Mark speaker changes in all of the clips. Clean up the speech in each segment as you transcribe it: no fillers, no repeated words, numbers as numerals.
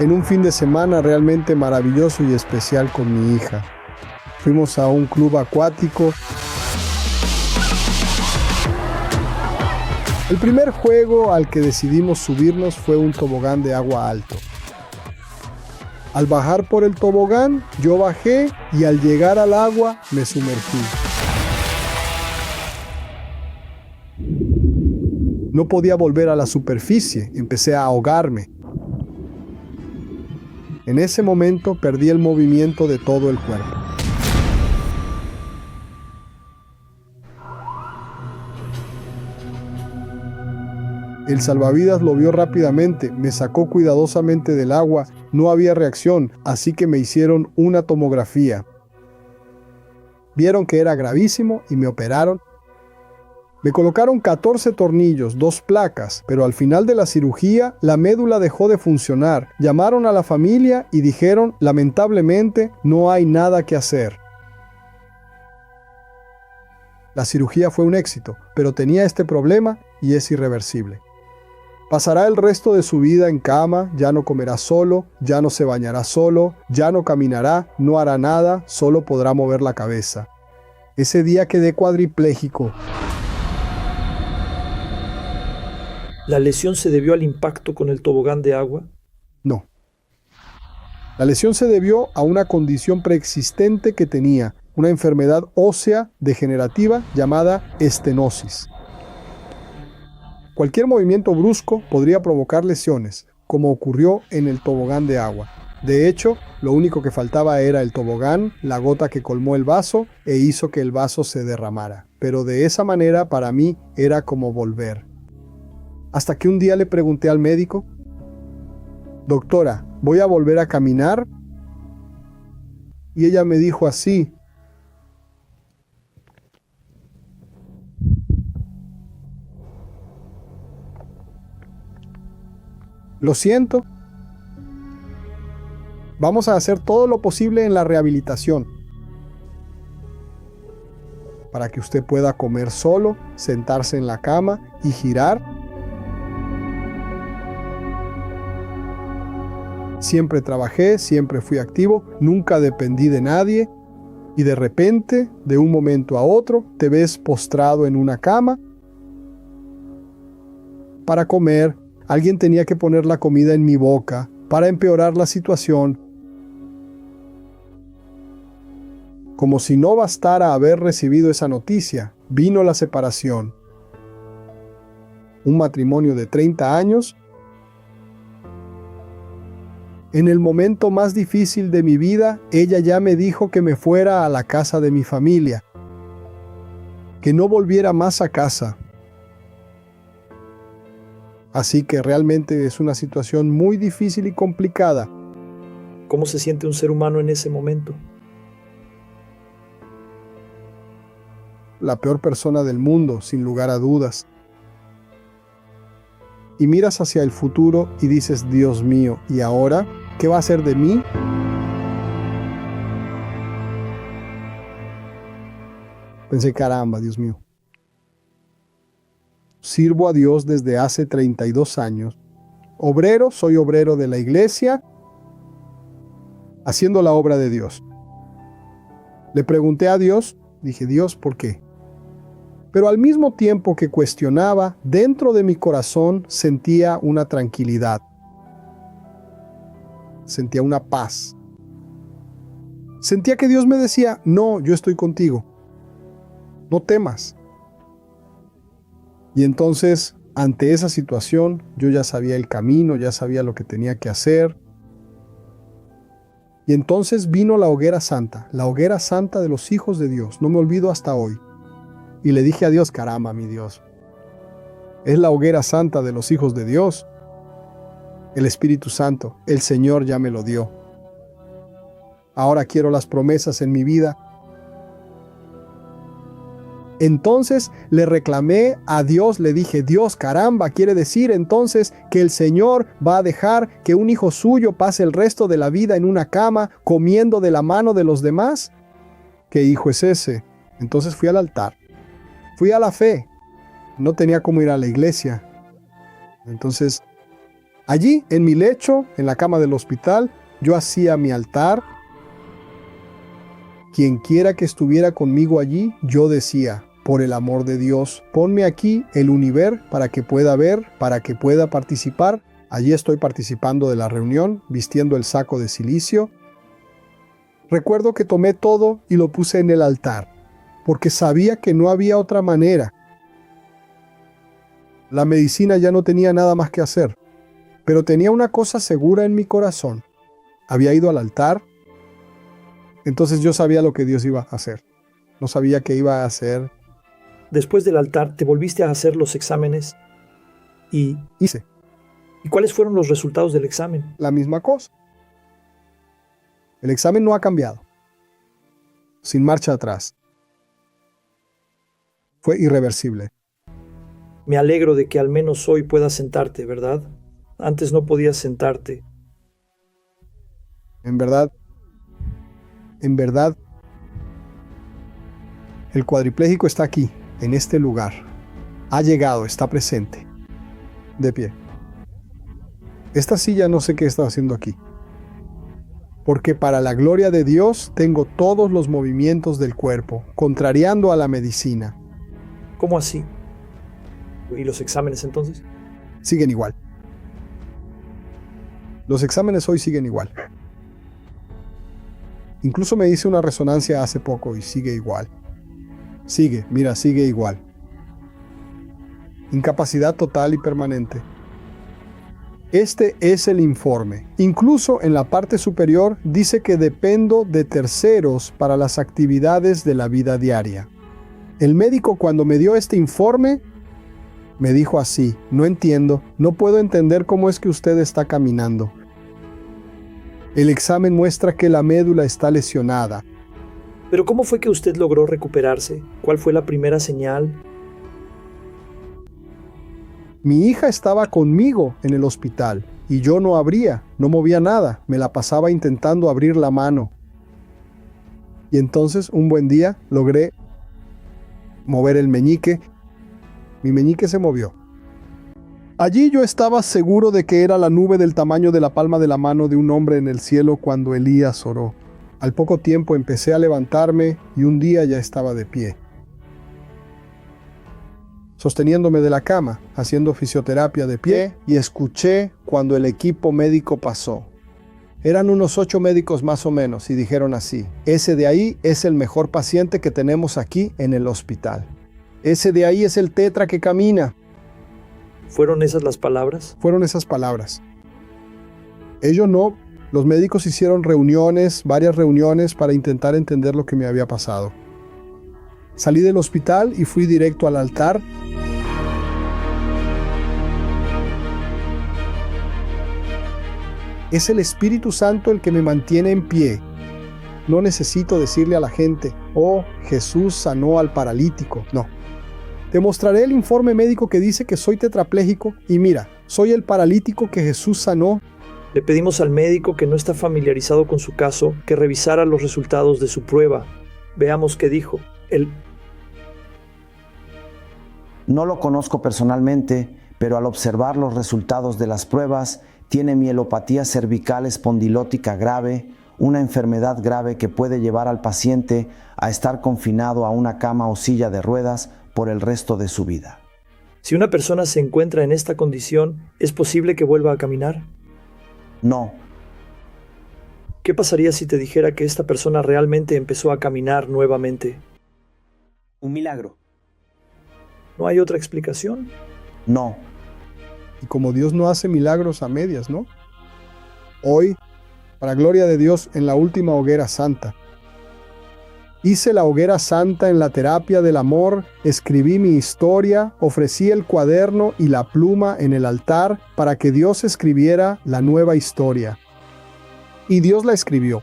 Speaker 1: en un fin de semana realmente maravilloso y especial con mi hija. Fuimos a un club acuático. El primer juego al que decidimos subirnos fue un tobogán de agua alto. Al bajar por el tobogán, yo bajé y al llegar al agua me sumergí. No podía volver a la superficie, empecé a ahogarme. En ese momento perdí el movimiento de todo el cuerpo. El salvavidas lo vio rápidamente, me sacó cuidadosamente del agua, no había reacción, así que me hicieron una tomografía. Vieron que era gravísimo y me operaron. Me colocaron 14 tornillos, 2 placas, pero al final de la cirugía la médula dejó de funcionar. Llamaron a la familia y dijeron, lamentablemente, no hay nada que hacer. La cirugía fue un éxito, pero tenía este problema y es irreversible. Pasará el resto de su vida en cama, ya no comerá solo, ya no se bañará solo, ya no caminará, no hará nada, solo podrá mover la cabeza. Ese día quedé cuadripléjico.
Speaker 2: ¿La lesión se debió al impacto con el tobogán de agua?
Speaker 1: No. La lesión se debió a una condición preexistente que tenía, una enfermedad ósea degenerativa llamada estenosis. Cualquier movimiento brusco podría provocar lesiones, como ocurrió en el tobogán de agua. De hecho, lo único que faltaba era el tobogán, la gota que colmó el vaso e hizo que el vaso se derramara. Pero de esa manera para mí era como volver. Hasta que un día le pregunté al médico, doctora, ¿voy a volver a caminar? Y ella me dijo así, lo siento, vamos a hacer todo lo posible en la rehabilitación para que usted pueda comer solo, sentarse en la cama y girar. Siempre trabajé, siempre fui activo, nunca dependí de nadie y de repente, de un momento a otro, te ves postrado en una cama para comer. Alguien tenía que poner la comida en mi boca para empeorar la situación. Como si no bastara haber recibido esa noticia, vino la separación. Un matrimonio de 30 años. En el momento más difícil de mi vida, ella ya me dijo que me fuera a la casa de mi familia, que no volviera más a casa. Así que realmente es una situación muy difícil y complicada.
Speaker 2: ¿Cómo se siente un ser humano en ese momento?
Speaker 1: La peor persona del mundo, sin lugar a dudas. Y miras hacia el futuro y dices, Dios mío, ¿y ahora? ¿Qué va a hacer de mí? Pensé, caramba, Dios mío. Sirvo a Dios desde hace 32 años. Obrero, soy obrero de la iglesia, haciendo la obra de Dios. Le pregunté a Dios, dije, Dios, ¿por qué? Pero al mismo tiempo que cuestionaba, dentro de mi corazón sentía una tranquilidad. Sentía una paz. Sentía que Dios me decía, no, yo estoy contigo. No temas. Y entonces, ante esa situación, yo ya sabía el camino, ya sabía lo que tenía que hacer. Y entonces vino la hoguera santa de los hijos de Dios. No me olvido hasta hoy. Y le dije a Dios, caramba, mi Dios. Es la hoguera santa de los hijos de Dios. El Espíritu Santo, el Señor ya me lo dio. Ahora quiero las promesas en mi vida. Entonces le reclamé a Dios, le dije, Dios, caramba, quiere decir entonces que el Señor va a dejar que un hijo suyo pase el resto de la vida en una cama comiendo de la mano de los demás. ¿Qué hijo es ese? Entonces fui al altar, fui a la fe, no tenía cómo ir a la iglesia. Entonces Allí, en mi lecho, en la cama del hospital, yo hacía mi altar. Quien quiera que estuviera conmigo allí, yo decía, por el amor de Dios, ponme aquí el univer para que pueda ver, para que pueda participar. Allí estoy participando de la reunión, vistiendo el saco de silicio. Recuerdo que tomé todo y lo puse en el altar, porque sabía que no había otra manera. La medicina ya no tenía nada más que hacer, pero tenía una cosa segura en mi corazón. Había ido al altar, entonces yo sabía lo que Dios iba a hacer. No sabía qué iba a hacer.
Speaker 2: Después del altar, ¿te volviste a hacer los exámenes?
Speaker 1: Hice
Speaker 2: ¿Y cuáles fueron los resultados del examen?
Speaker 1: la misma cosa. El examen no ha cambiado. Sin marcha atrás. Fue irreversible.
Speaker 2: Me alegro de que al menos hoy puedas sentarte, ¿verdad? Antes no podías sentarte.
Speaker 1: En verdad, el cuadripléjico está aquí, en este lugar. Ha llegado, está presente. De pie. Esta silla no sé qué está haciendo aquí. Porque para la gloria de Dios tengo todos los movimientos del cuerpo, contrariando a la medicina.
Speaker 2: ¿Cómo así? ¿Y los exámenes entonces?
Speaker 1: Siguen igual. Los exámenes hoy siguen igual. Incluso me hice una resonancia hace poco y sigue igual. Sigue igual. Incapacidad total y permanente. Este es el informe. Incluso en la parte superior dice que dependo de terceros para las actividades de la vida diaria. El médico, cuando me dio este informe, me dijo así: no entiendo, no puedo entender cómo es que usted está caminando. El examen muestra que la médula está lesionada.
Speaker 2: ¿Pero cómo fue que usted logró recuperarse? ¿Cuál fue la primera señal?
Speaker 1: Mi hija estaba conmigo en el hospital y yo no movía nada, me la pasaba intentando abrir la mano. Y entonces un buen día logré mover el meñique. Mi meñique se movió. Allí yo estaba seguro de que era la nube del tamaño de la palma de la mano de un hombre en el cielo cuando Elías oró. Al poco tiempo empecé a levantarme y un día ya estaba de pie, sosteniéndome de la cama, haciendo fisioterapia de pie, y escuché cuando el equipo médico pasó. Eran unos 8 médicos más o menos y dijeron así: ese de ahí es el mejor paciente que tenemos aquí en el hospital. Ese de ahí es el tetra que camina.
Speaker 2: ¿Fueron esas las palabras?
Speaker 1: Fueron esas palabras. Ellos no. Los médicos hicieron varias reuniones para intentar entender lo que me había pasado. Salí del hospital y fui directo al altar. Es el Espíritu Santo el que me mantiene en pie. No necesito decirle a la gente: oh, Jesús sanó al paralítico. No. Te mostraré el informe médico que dice que soy tetrapléjico y mira, soy el paralítico que Jesús sanó.
Speaker 2: Le pedimos al médico que no está familiarizado con su caso que revisara los resultados de su prueba. Veamos qué dijo.
Speaker 3: No lo conozco personalmente, pero al observar los resultados de las pruebas, tiene mielopatía cervical espondilótica grave, una enfermedad grave que puede llevar al paciente a estar confinado a una cama o silla de ruedas por el resto de su vida.
Speaker 2: Si una persona se encuentra en esta condición, ¿es posible que vuelva a caminar?
Speaker 3: No.
Speaker 2: ¿Qué pasaría si te dijera que esta persona realmente empezó a caminar nuevamente?
Speaker 4: Un milagro.
Speaker 2: ¿No hay otra explicación?
Speaker 3: No.
Speaker 1: Y como Dios no hace milagros a medias, ¿no? Hoy, para gloria de Dios, en la última hoguera santa. Hice la hoguera santa en la terapia del amor, escribí mi historia, ofrecí el cuaderno y la pluma en el altar para que Dios escribiera la nueva historia. Y Dios la escribió.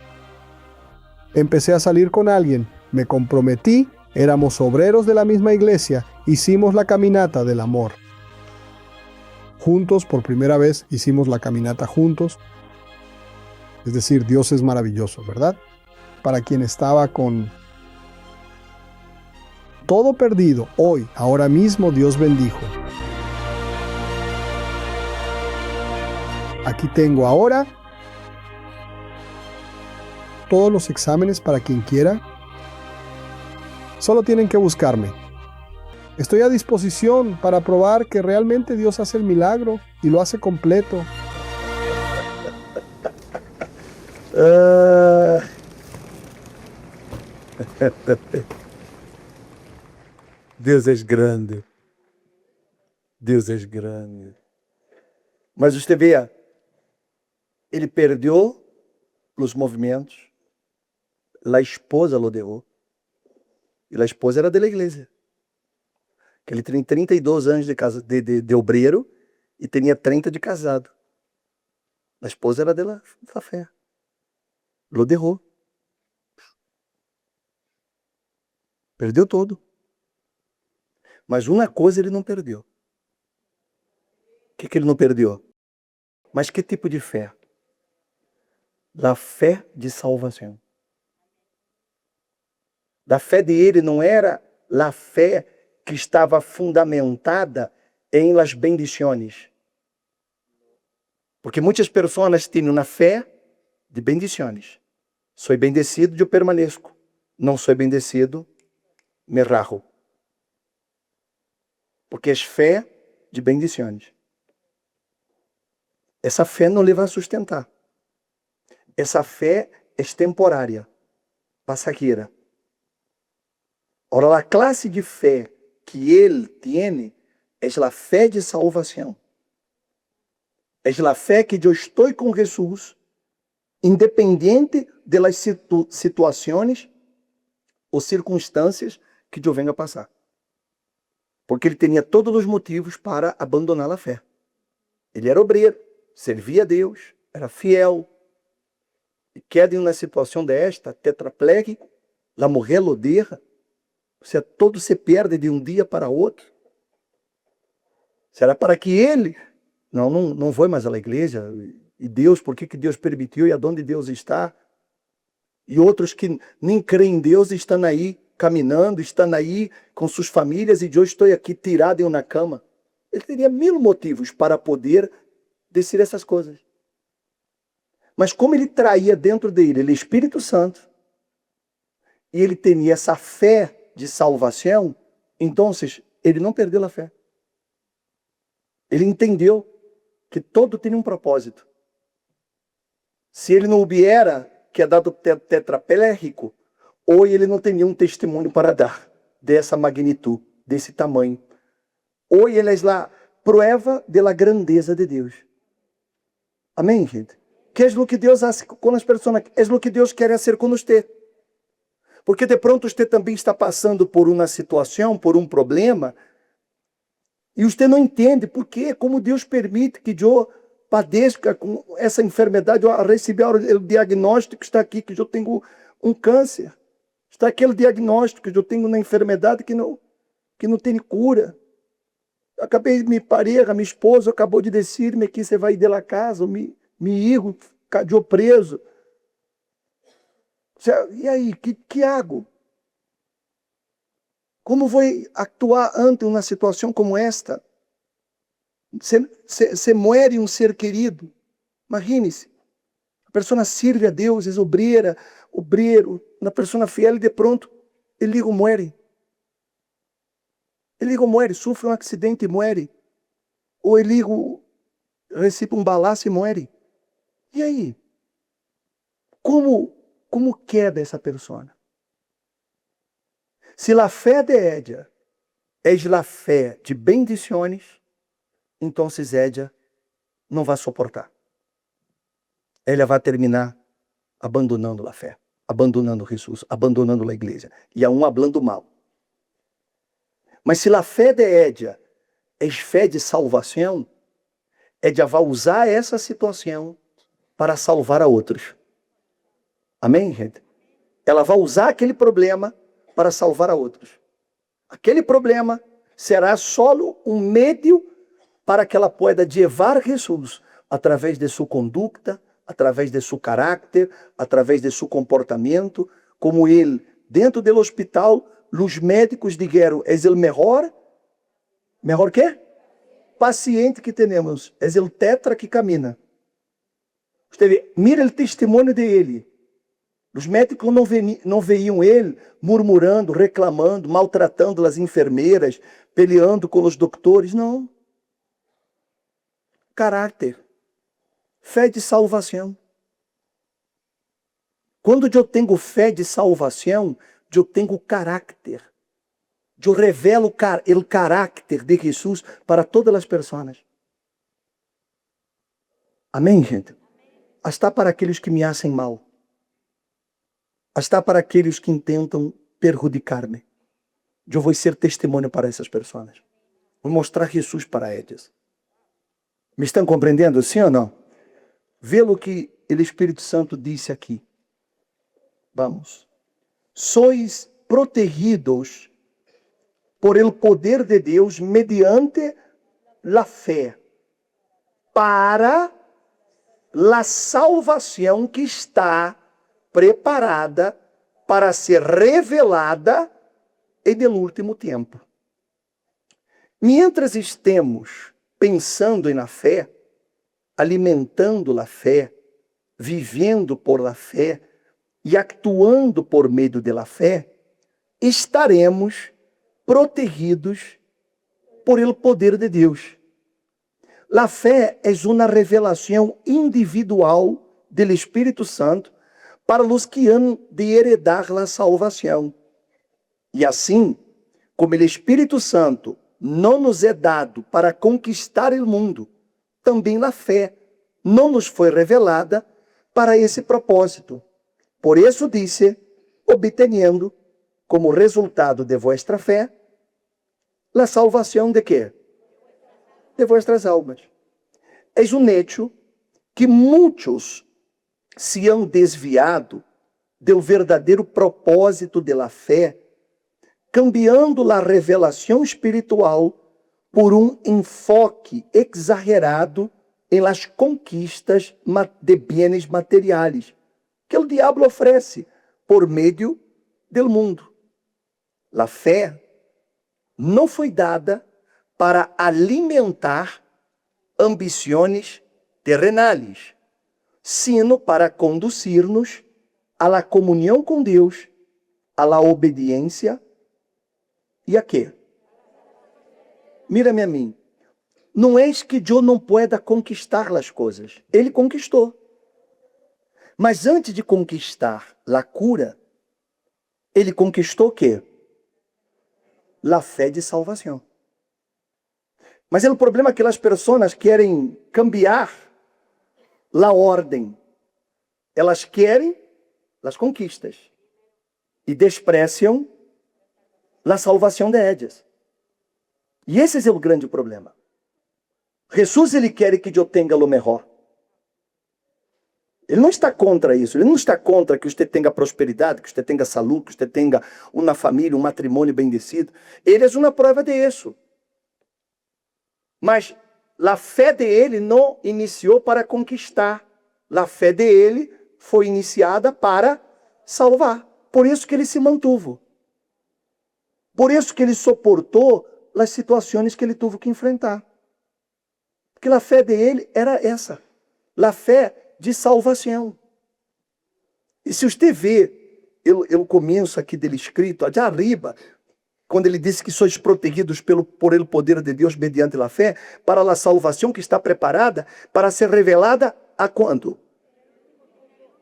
Speaker 1: Empecé a salir con alguien, me comprometí, éramos obreros de la misma iglesia, hicimos la caminata del amor. Juntos, por primera vez, hicimos la caminata juntos. Es decir, Dios es maravilloso, ¿verdad? Para quien estaba con todo perdido, hoy, ahora mismo, Dios bendijo. Aquí tengo ahora todos los exámenes para quien quiera. Solo tienen que buscarme. Estoy a disposición para probar que realmente Dios hace el milagro y lo hace completo.
Speaker 5: Deus é grande. Deus é grande. Mas você vê, ele perdeu os movimentos, a esposa lo derrou. E a esposa era da igreja. Que ele tinha 32 anos de obreiro e tinha 30 de casado. A esposa era da fé. Lo derrou. Perdeu todo. Mas uma coisa ele não perdeu. O que ele não perdeu? Mas que tipo de fé? A fé de salvação. A fé dele não era a fé que estava fundamentada em las bendições. Porque muitas pessoas têm uma fé de bendições. Sou bendecido, eu permaneço. Não sou bendecido, me rajo. Porque é fé de bendições. Essa fé não lhe vai sustentar. Essa fé é temporária, passageira. Ora, a classe de fé que ele tem é a fé de salvação. É a fé que eu estou com Jesus, independente das situações ou circunstâncias que eu venha a passar. Porque ele tinha todos os motivos para abandonar a fé. Ele era obreiro, servia a Deus, era fiel. E queda em uma situação desta, tetraplégico, a mulher lo derra. Todo se perde de um dia para outro. Será para que ele não foi mais à igreja? E Deus, por que Deus permitiu e aonde Deus está? E outros que nem creem em Deus estão aí caminhando, estão aí com suas famílias e eu estou aqui tirado em uma cama. Ele teria 1000 motivos para poder dizer essas coisas. Mas como ele traía dentro dele o Espírito Santo, e ele tinha essa fé de salvação, então ele não perdeu a fé. Ele entendeu que todo tem um propósito. Se ele não hubiera quedado tetraplégico, ou ele não teria um testemunho para dar dessa magnitude, desse tamanho. Ou ele é a prova da grandeza de Deus. Amém, gente? Que é o que Deus faz com as pessoas, é o que Deus quer fazer com você. Porque de pronto você também está passando por uma situação, por um problema, e você não entende por quê, como Deus permite que eu padeça com essa enfermidade, eu recebi o diagnóstico, está aqui, que eu tenho um câncer. Está aquele diagnóstico, que eu tenho uma enfermidade que não tem cura. Acabei, minha pareja, minha esposa, acabou de dizer-me que você vai ir da casa, meu filho caiu preso. E aí, que hago? Como vou actuar ante uma situação como esta? Se muere um ser querido. Imagine-se. A pessoa serve a Deus, é obreiro, uma pessoa fiel e de pronto, ele hijo muere. Ele hijo muere, sofre um acidente e muere. Ou ele hijo recebe um balaço e muere. E aí? Como queda essa pessoa? Se a fé de Édia é a fé de bendições, então Édia não vai suportar. Ela vai terminar abandonando a fé, abandonando Jesus, abandonando a igreja, e aún hablando mal. Mas se a fé de Édia é fé de salvação, Édia vai usar essa situação para salvar a outros. Amém, gente? Ela vai usar aquele problema para salvar a outros. Aquele problema será só um meio para que ela possa levar Jesus através de sua conduta, através de seu caráter, através de seu comportamento, como ele, dentro do hospital, os médicos disseram, é o melhor que? Paciente que temos, é o tetra que camina. Você vê, mira o testemunho dele. Os médicos não veiam ele murmurando, reclamando, maltratando as enfermeiras, peleando com os doutores. Não. Caráter. Fé de salvação. Quando eu tenho fé de salvação, eu tenho caráter. Eu revelo o caráter de Jesus para todas as pessoas. Amém, gente? Hasta para aqueles que me hacem mal. Hasta para aqueles que intentam perjudicar-me. Eu vou ser testemunho para essas pessoas. Vou mostrar Jesus para eles. Me estão compreendendo, sim ou não? Vê o que o Espírito Santo disse aqui. Vamos. Sois protegidos por el poder de Deus mediante la fé para la salvação que está preparada para ser revelada en el último tempo. Mientras estemos pensando na fé, alimentando a fé, vivendo por la fé e actuando por meio da fé, estaremos protegidos por el poder de Deus. La fé é uma revelação individual do Espírito Santo para os que han de heredar a salvação. E assim, como o Espírito Santo não nos é dado para conquistar o mundo, também a fé não nos foi revelada para esse propósito. Por isso disse, obteniendo como resultado de vuestra fé, a salvação de quê? De vuestras almas. É um hecho que muitos se han desviado do verdadeiro propósito da fé, cambiando a revelação espiritual por um enfoque exagerado em las conquistas de bienes materiais que o diabo oferece por meio do mundo. A fé não foi dada para alimentar ambições terrenais, sino para conduzir-nos à la comunhão com Deus, à la obediência e a quê? Mira-me a mim. Não é que eu não pueda conquistar as coisas. Ele conquistou. Mas antes de conquistar a cura, ele conquistou o quê? A fé de salvação. Mas o problema é que as pessoas querem cambiar a ordem. Elas querem as conquistas e despreciam a salvação de elas. E esse é o grande problema. Jesus, ele quer que eu tenha o melhor. Ele não está contra isso. Ele não está contra que você tenha prosperidade, que você tenha saúde, que você tenha uma família, um matrimônio bendecido. Ele é uma prova disso. Mas a fé dele não iniciou para conquistar. A fé dele foi iniciada para salvar. Por isso que ele se mantuvo. Por isso que ele suportou as situações que ele teve que enfrentar. Porque a fé dele era essa. A fé de salvação. E se você vê o começo aqui dele escrito, de arriba, quando ele disse que sois protegidos por el poder de Deus mediante a fé, para a salvação que está preparada para ser revelada a quando?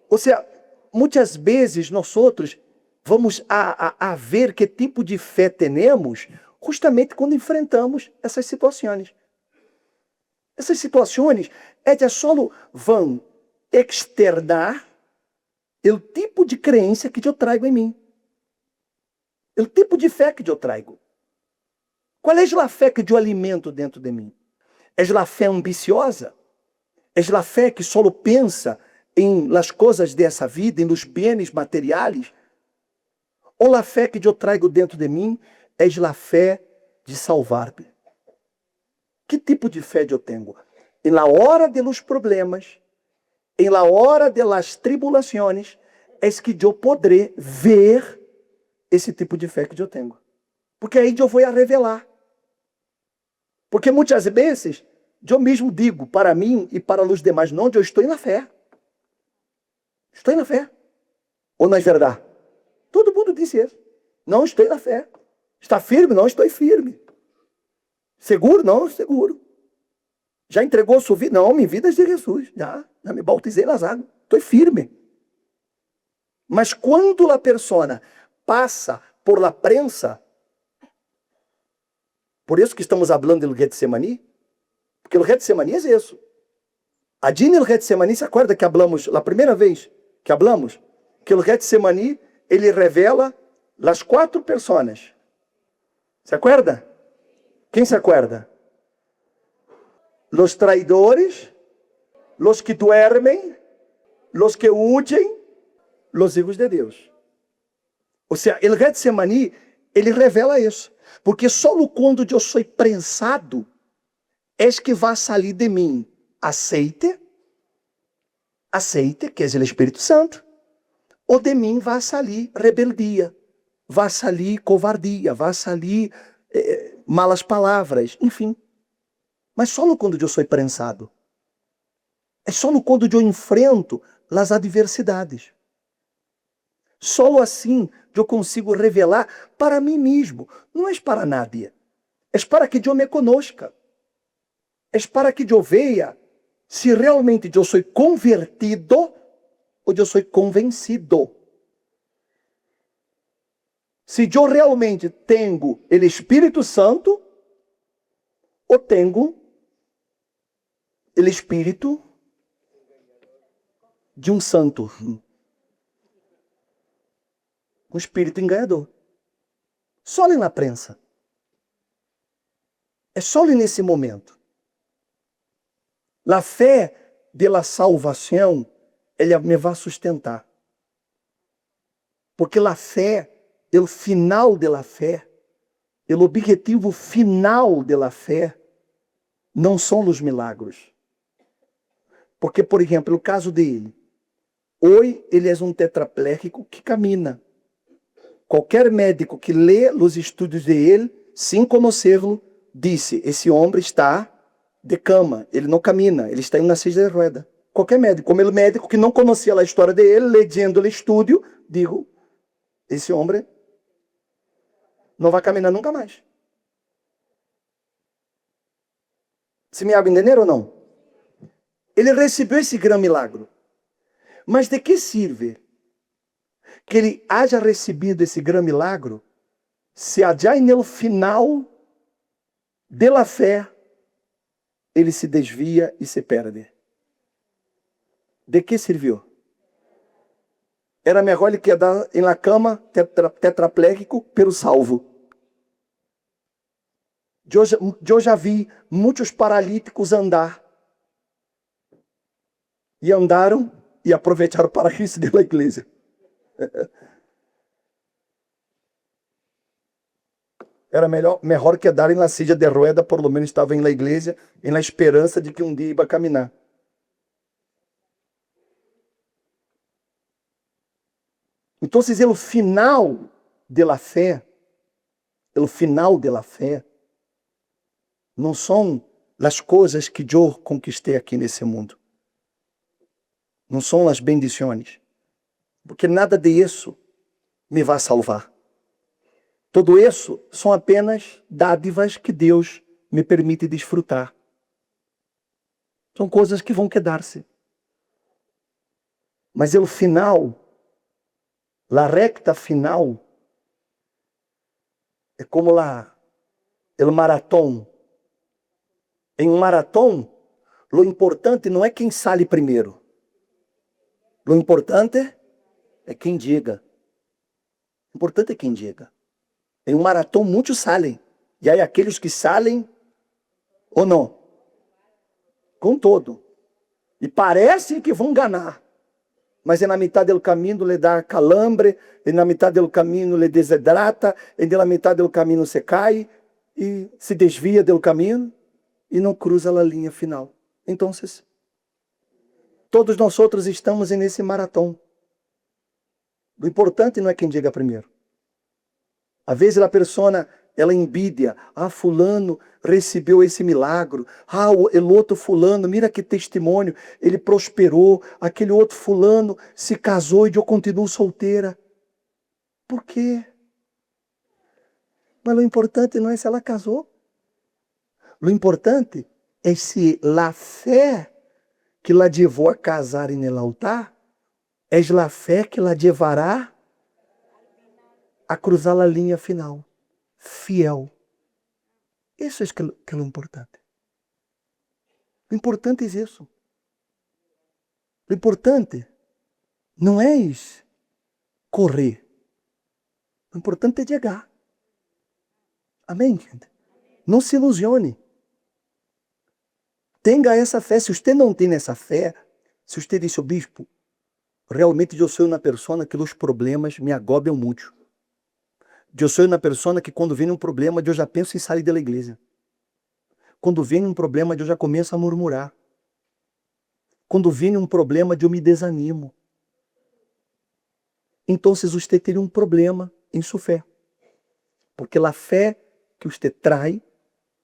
Speaker 5: Ou seja, muitas vezes nós vamos a ver que tipo de fé temos justamente quando enfrentamos essas situações. Essas situações, elas só vão externar o tipo de crença que eu trago em mim. O tipo de fé que eu trago. Qual é a fé que eu alimento dentro de mim? É a fé ambiciosa? É a fé que só pensa em las coisas dessa vida, em los bienes materiais? Ou a fé que eu trago dentro de mim é a fé de salvar-me? Que tipo de fé eu tenho? Em la hora de los problemas, em la hora de las tribulações, é que eu poderei ver esse tipo de fé que eu tenho. Porque aí eu vou a revelar. Porque muitas vezes, eu mesmo digo para mim e para os demais, não, eu estou na fé. Estou na fé. Ou não é verdade? Todo mundo disse isso. Não estou na fé. Está firme? Não estou firme. Seguro? Não, seguro. Já entregou sua vida? Não, minha vida é de Jesus. Já me bautizei nas águas. Estou firme. Mas quando a pessoa passa por la prensa, por isso que estamos falando do Getsemani, porque o Getsemani é isso. Allí no Getsemani, se acorda que hablamos, a primeira vez que hablamos, que o Getsemani, ele revela as 4 pessoas. Se acorda? Quem se acorda? Los traidores, los que duermen, los que huyen, los hijos de Deus. Ou seja, o Getsemani, ele revela isso. Porque só quando eu sou prensado, é que vai sair de mim aceite, que é o Espírito Santo, ou de mim vai sair rebeldia, vai sair covardia, vai sair malas palavras, enfim. Mas só quando eu sou prensado. É só quando eu enfrento as adversidades. Só assim eu consigo revelar para mim mesmo. Não é para nadie. É para que eu me conozca. É para que eu veja se realmente eu sou convertido ou eu sou convencido. Se eu realmente tenho o Espírito Santo ou tenho o espírito de um santo. Um espírito enganador. Só ali na prensa. É só ali nesse momento. A fé de la salvação, ela me vai sustentar. Porque a fé, o final de la fé, o objetivo final de la fé, não são os milagros. Porque, por exemplo, o caso dele. Hoje, ele é um tetraplégico que camina. Qualquer médico que lê os estudos de ele, sem conhecê-lo, disse, esse homem está de cama, ele não camina, ele está em uma silla de rueda. Qualquer médico, como ele médico que não conhecia a história dele, lendo o estudo, digo, esse homem não vai caminhar nunca mais. Se me hago entender ou não? Ele recebeu esse grande milagre. Mas de que serve que ele haja recebido esse grande milagre se allá no final da fé ele se desvia e se perde? De que serviu? Era melhor ele quedar em la cama tetraplégico pelo salvo. Eu já vi muitos paralíticos andar. E andaram e aproveitaram para rir-se da igreja. Era melhor quedar em la silla de rueda, por lo menos estava em la igreja, em la esperança de que um dia ia caminhar. Então, o final de la fé, não são as coisas que eu conquistei aqui nesse mundo. Não são as bendições. Porque nada disso me vai salvar. Tudo isso são apenas dádivas que Deus me permite desfrutar. São coisas que vão quedar-se. Mas o final, a recta final, é como o maratón. Em um maratón, o importante não é quem sai primeiro. O importante é quem diga. O importante é quem diga. Em um maratão, muitos saem. E aí aqueles que saem, ou não? Com todo. E parece que vão ganhar. Mas na metade do caminho lhe dá calambre, e na metade do caminho lhe desidrata, e na metade do caminho se cai, e se desvia do caminho, e não cruza a linha final. Então, todos nós outros estamos nesse maratão. O importante não é quem diga primeiro. Às vezes a pessoa ela envidia. Ah, fulano recebeu esse milagre. Ah, o outro fulano, mira que testemunho, ele prosperou. Aquele outro fulano se casou e eu continuo solteira. Por quê? Mas o importante não é se ela casou. O importante é se a fé que la levou a casar no altar é a fé que la levará a cruzar a linha final. Fiel. Isso é que é o importante. O importante é isso. O importante não é correr. O importante é chegar. Amém, gente? Não se ilusione. Tenha essa fé. Se você não tem essa fé, se você diz, bispo, realmente eu sou uma pessoa que os problemas me agobiam muito. Eu sou uma pessoa que quando vem um problema, eu já penso em sair da igreja. Quando vem um problema, eu já começo a murmurar. Quando vem um problema, eu me desanimo. Então, você teria um problema em sua fé. Porque a fé que você traz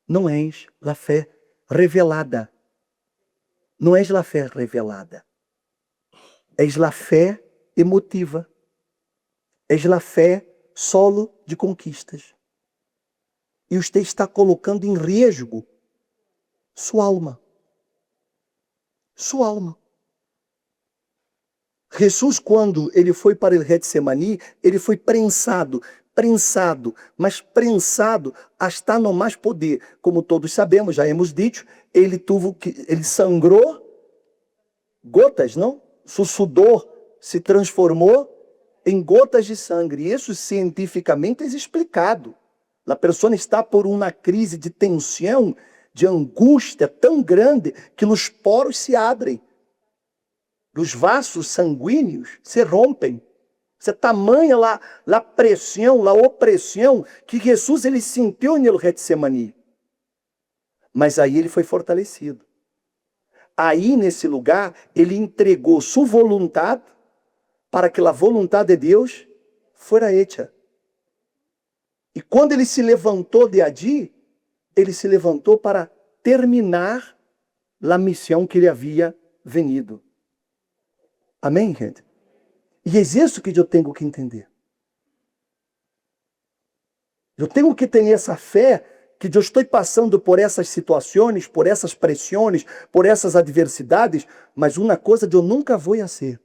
Speaker 5: não é a fé revelada. Não é a fé revelada. É a fé emotiva. É a fé solo de conquistas. E você está colocando em risco sua alma. Sua alma. Jesus, quando ele foi para o Getsemani, ele foi prensado, mas prensado hasta no mais poder. Como todos sabemos, já hemos dito, ele sangrou gotas, não? Seu sudor se transformou em gotas de sangue. Isso cientificamente é explicado. A pessoa está por uma crise de tensão, de angústia tão grande que os poros se abrem. Os vasos sanguíneos se rompem. Essa tamanha a pressão, a opressão que Jesus ele sentiu no Getsemani. Mas aí ele foi fortalecido. Aí nesse lugar ele entregou sua vontade para que a vontade de Deus fora hecha. E quando ele se levantou de allí, ele se levantou para terminar a missão que ele havia venido. Amém, gente? E é isso que eu tenho que entender. Eu tenho que ter essa fé que eu estou passando por essas situações, por essas pressões, por essas adversidades, mas uma coisa eu nunca vou fazer.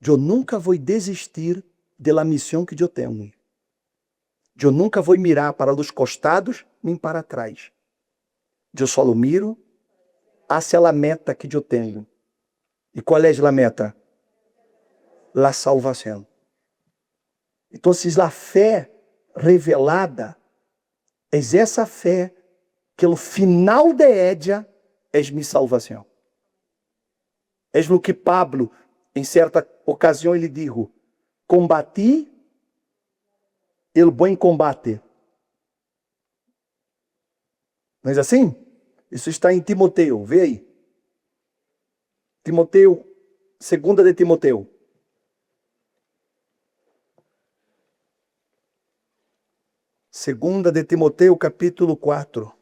Speaker 5: Eu nunca vou desistir da missão que eu tenho. Eu nunca vou mirar para os costados nem para trás. Eu só miro hacia a meta que eu tenho. E qual é a meta? A salvação. Então, a fé revelada é essa fé que o final de ella é minha salvação. É o que Pablo, em certa ocasião, ele disse: combati o bom combate. Não é assim? Isso está em Timoteu, vê aí. Timoteu, 2 de Timoteu. Segunda de Timoteu, capítulo 4.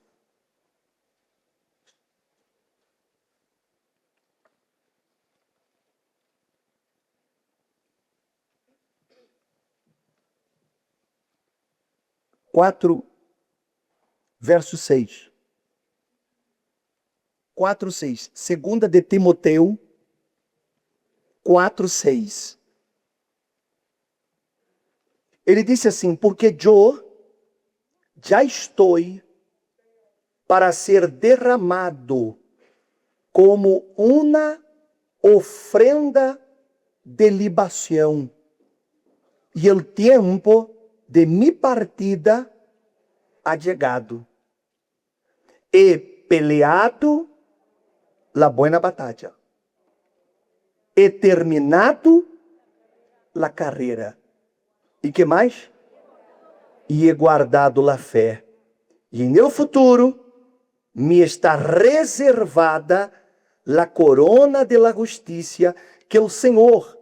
Speaker 5: Verso 6. 4:6. Segunda de Timoteu 4:6. Ele disse assim: porque eu já estou para ser derramado como uma ofrenda de libação, e o tempo de mi partida ha chegado. He peleado la buena batalla. He terminado la carreira. E que mais? E he guardado la fé. E no futuro me está reservada la corona de la justicia que o Senhor,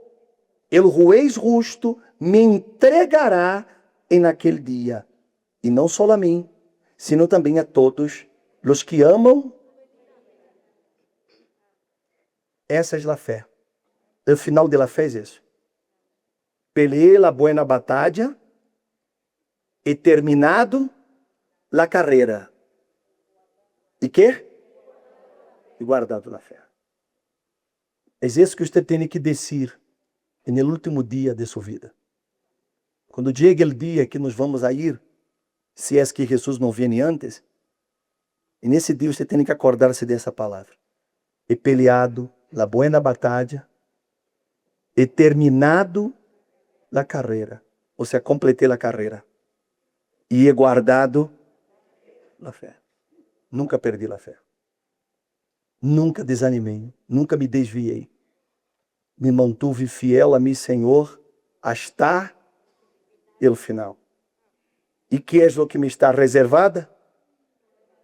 Speaker 5: el juez justo, me entregará em aquele dia. E não só a mim, sino também a todos os que amam. Essa é a fé. O final da fé é isso. Peleé la buena batalla e terminado la carreira. E quê? E guardado la fé. É isso que você tem que dizer no último dia de sua vida. Quando chegue o dia que nós vamos a ir, se é que Jesus não vem antes, e nesse dia você tem que acordar-se dessa palavra. He peleado la buena batalla, he terminado la carreira, ou seja, completei a carreira, e he guardado a fé. Nunca perdi a fé. Nunca desanimei, nunca me desviei. Me mantive fiel a mim, Senhor, hasta o final. E que é o que me está reservada?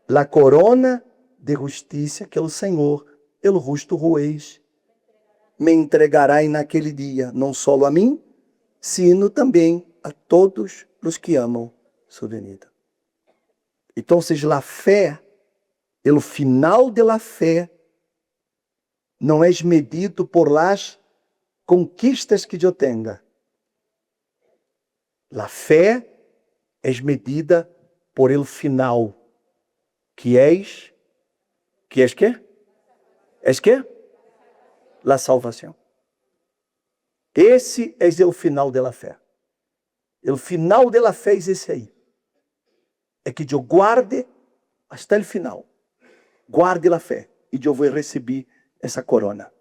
Speaker 5: La corona de justiça que o Senhor, el justo juez, me entregará naquele dia, não só a mim, sino também a todos os que amam sua venida. Então, a fé, o final da fé, não é medido por las conquistas que eu tenha. A fé é medida por el final, que é quê? És quê? La salvação. Esse é o final da fé. O final da fé é esse aí. É que eu guarde até o final. Guarde a fé e eu vou receber essa corona.